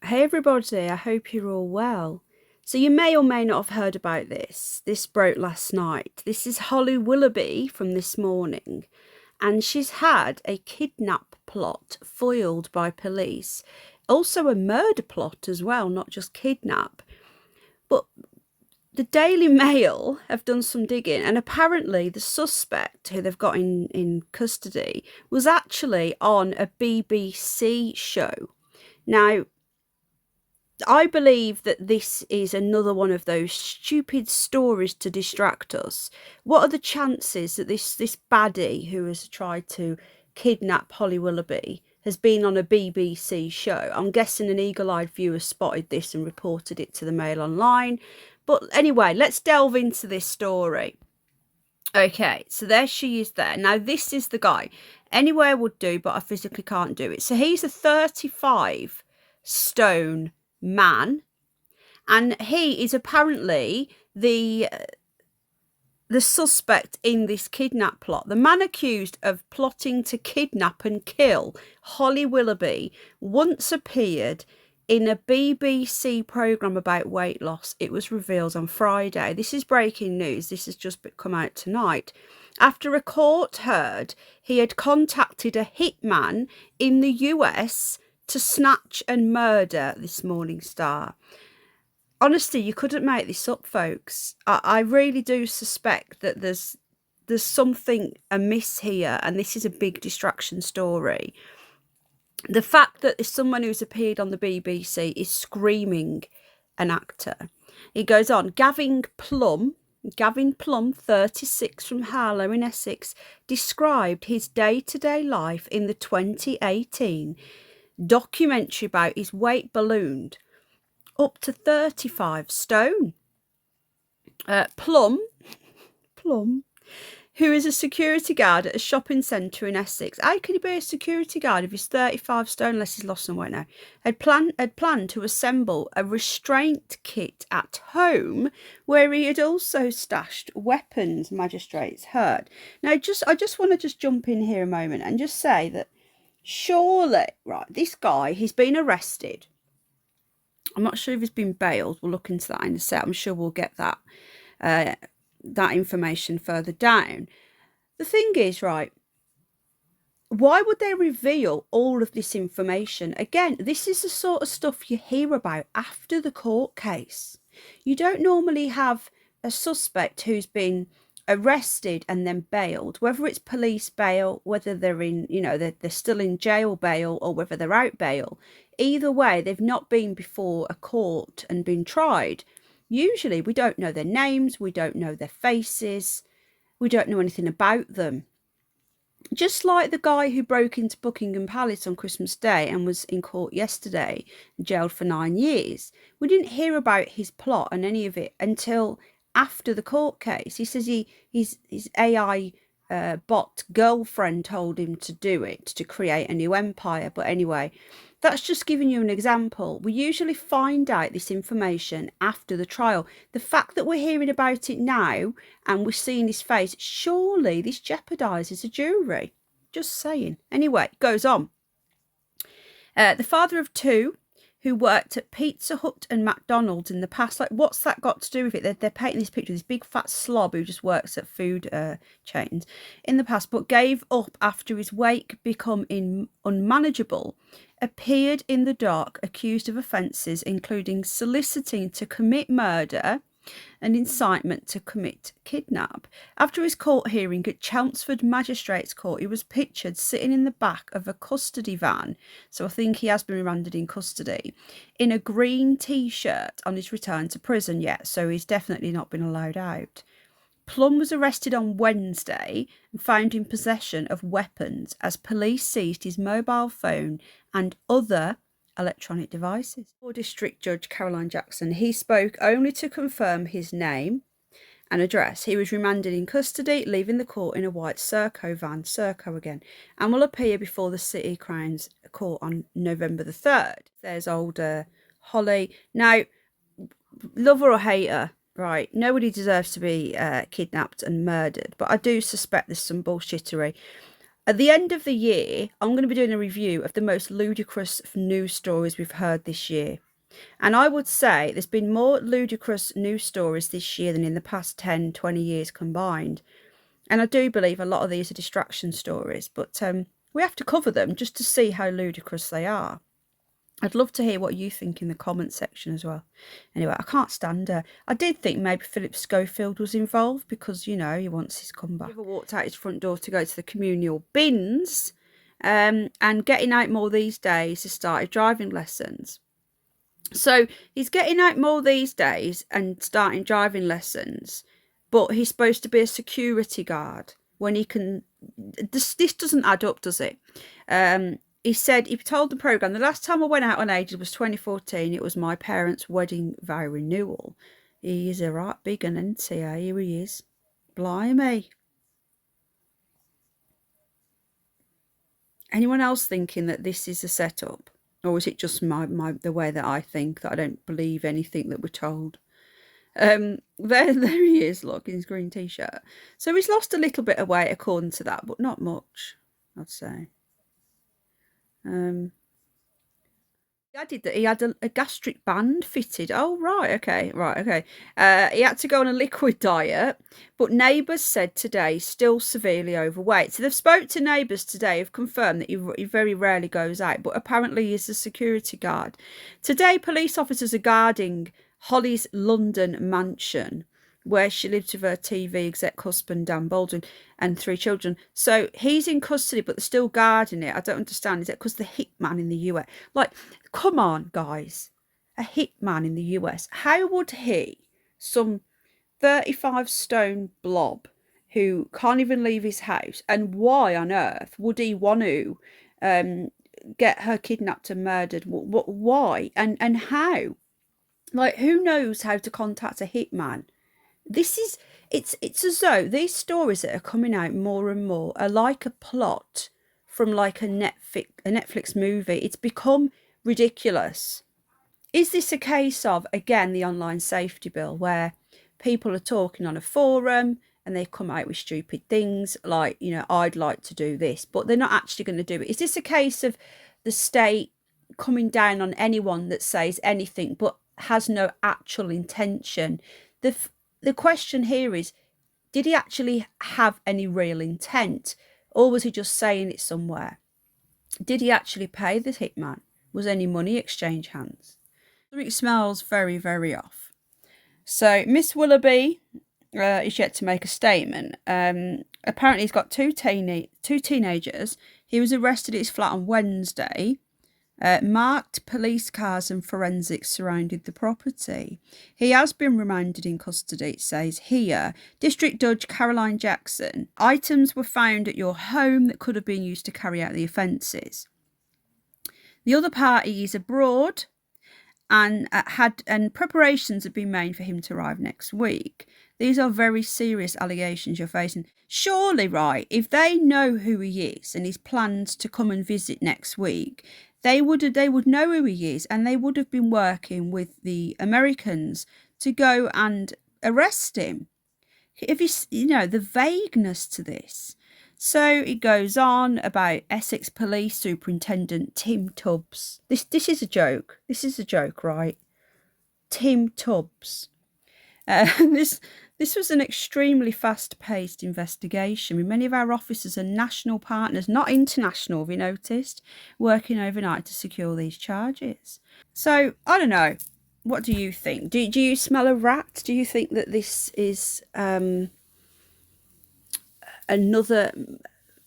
Hey everybody, I hope you're all well. So you may or may not have heard about this. This broke last night. This is Holly Willoughby from this morning, and she's had a kidnap plot foiled by police. Also a murder plot as well, not just kidnap. But the Daily Mail have done some digging, and apparently the suspect who they've got in custody was actually on a BBC show. Now, I believe that this is another one of those stupid stories to distract us. What are the chances that this baddie who has tried to kidnap Holly Willoughby has been on a BBC show? I'm guessing an eagle-eyed viewer spotted this and reported it to the Mail Online. But anyway, let's delve into this story. Okay, so there she is there. Now, this is the guy. Anywhere would do, but I physically can't do it. So he's a 35 stone man, and he is apparently the suspect in this kidnap plot. The man accused of plotting to kidnap and kill Holly Willoughby once appeared in a BBC programme about weight loss. It was revealed on Friday. This is breaking news. This has just come out tonight. After a court heard, he had contacted a hitman in the US to snatch and murder this Morning Star. Honestly, you couldn't make this up, folks. I really do suspect that there's something amiss here, and this is a big distraction story. The fact that someone who's appeared on the BBC is screaming an actor. He goes on, Gavin Plum, 36, from Harlow in Essex, described his day-to-day life in the 2018 documentary about his weight ballooned up to 35 stone. Plum, who is a security guard at a shopping centre in Essex. How can he be a security guard if he's 35 stone unless he's lost some weight now? Had planned to assemble a restraint kit at home where he had also stashed weapons, magistrates heard. Now, I just want to jump in here a moment and just say that surely, right, this guy, he's been arrested. I'm not sure if he's been bailed. We'll look into that in a sec. I'm sure we'll get that information further down. The thing is, right, why would they reveal all of this information? Again, this is the sort of stuff you hear about after the court case. You don't normally have a suspect who's been arrested and then bailed, whether it's police bail, whether they're in, they're still in jail bail, or whether they're out bail. Either way, they've not been before a court and been tried. Usually we don't know their names, we don't know their faces, we don't know anything about them. Just like the guy who broke into Buckingham Palace on Christmas Day and was in court yesterday, jailed for 9 years. We didn't hear about his plot and any of it until after the court case. He says his AI bot girlfriend told him to do it, to create a new empire. But anyway, that's just giving you an example. We usually find out this information after the trial. The fact that we're hearing about it now and we're seeing his face, surely this jeopardises a jury. Just saying. Anyway, it goes on. The father of two, who worked at Pizza Hut and McDonald's in the past. Like, what's that got to do with it? They're painting this picture of this big fat slob who just works at food chains in the past, but gave up after his weight become unmanageable, appeared in the dock accused of offences including soliciting to commit murder and incitement to commit kidnap. After his court hearing at Chelmsford Magistrates Court, he was pictured sitting in the back of a custody van, so I think he has been remanded in custody, in a green t-shirt on his return to prison yet, so he's definitely not been allowed out. Plum was arrested on Wednesday and found in possession of weapons as police seized his mobile phone and other electronic devices. For District Judge Caroline Jackson, he spoke only to confirm his name and address. He was remanded in custody, leaving the court in a white Serco van, Serco again, and will appear before the City Crown's Court on November the 3rd. There's old Holly. Now, lover or hater, right, nobody deserves to be kidnapped and murdered, but I do suspect there's some bullshittery. At the end of the year, I'm going to be doing a review of the most ludicrous news stories we've heard this year. And I would say there's been more ludicrous news stories this year than in the past 10, 20 years combined. And I do believe a lot of these are distraction stories, but we have to cover them just to see how ludicrous they are. I'd love to hear what you think in the comment section as well. Anyway, I can't stand her. I did think maybe Philip Schofield was involved because, you know, he wants his comeback. He ever walked out his front door to go to the communal bins, and getting out more these days has started driving lessons. So he's getting out more these days and starting driving lessons, but he's supposed to be a security guard when he can. This doesn't add up, does it? He said, he told the programme, the last time I went out on ages was 2014. It was my parents' wedding vow renewal. He is a right big un, isn't he? Here he is. Blimey. Anyone else thinking that this is a setup? Or is it just the way that I think, that I don't believe anything that we're told? There he is, look, in his green t-shirt. So he's lost a little bit of weight according to that, but not much, I'd say. He added that he had a gastric band fitted. Oh, right, okay. He had to go on a liquid diet, but neighbours said today he's still severely overweight. So they've spoke to neighbours today who've confirmed that he very rarely goes out, but apparently he's a security guard. Today, police officers are guarding Holly's London mansion, where she lives with her TV exec husband, Dan Baldwin, and 3 children. So he's in custody, but they're still guarding it. I don't understand. Is it because the hitman in the US? Like, come on, guys. A hitman in the US. How would he, some 35 stone blob who can't even leave his house, and why on earth would he want to get her kidnapped and murdered? Why? And how? Like, who knows how to contact a hitman? It's as though these stories that are coming out more and more are like a plot from like a Netflix movie. It's become ridiculous. Is this a case of, again, the online safety bill, where people are talking on a forum and they come out with stupid things like, you know, I'd like to do this, but they're not actually going to do it? Is this a case of the state coming down on anyone that says anything but has no actual intention? The question here is, did he actually have any real intent, or was he just saying it somewhere? Did he actually pay the hitman? Was any money exchanged hands? It smells very, very off. So Miss Willoughby is yet to make a statement. Apparently he's got two teenagers. He was arrested at his flat on Wednesday. Marked police cars and forensics surrounded the property. He has been remanded in custody, it says here. District Judge Caroline Jackson. Items were found at your home that could have been used to carry out the offences. The other party is abroad, and preparations have been made for him to arrive next week. These are very serious allegations you're facing. Surely, right, if they know who he is and he's planned to come and visit next week, they would know who he is, and they would have been working with the Americans to go and arrest him. If you know, the vagueness to this. So it goes on about Essex Police Superintendent Tim Tubbs. This is a joke. This is a joke, right? Tim Tubbs. This was an extremely fast-paced investigation, with many of our officers and national partners, not international, we noticed, working overnight to secure these charges. So, I don't know. What do you think? Do you smell a rat? Do you think that this is another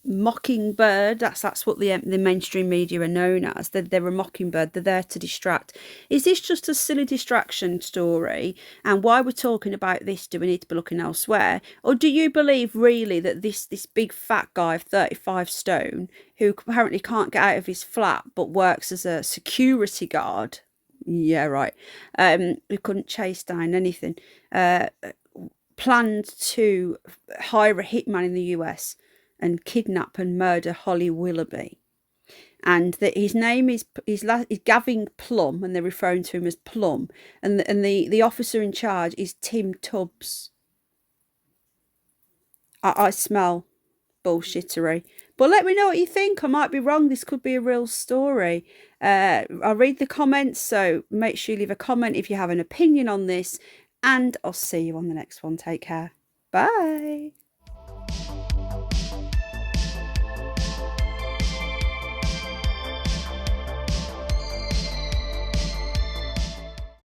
mockingbird? That's what the mainstream media are known as. They're a mockingbird. They're there to distract. Is this just a silly distraction story? And why we're talking about this, do we need to be looking elsewhere? Or do you believe really that this big fat guy of 35 stone, who apparently can't get out of his flat but works as a security guard, yeah, right, who couldn't chase down anything, planned to hire a hitman in the US and kidnap and murder Holly Willoughby, and that his name is Gavin Plum, and they're referring to him as Plum, and the officer in charge is Tim Tubbs. I smell bullshittery, But let me know what you think. I might be wrong. This could be a real story. I'll read the comments, so make sure you leave a comment if you have an opinion on this. And I'll see you on the next one. Take care. Bye.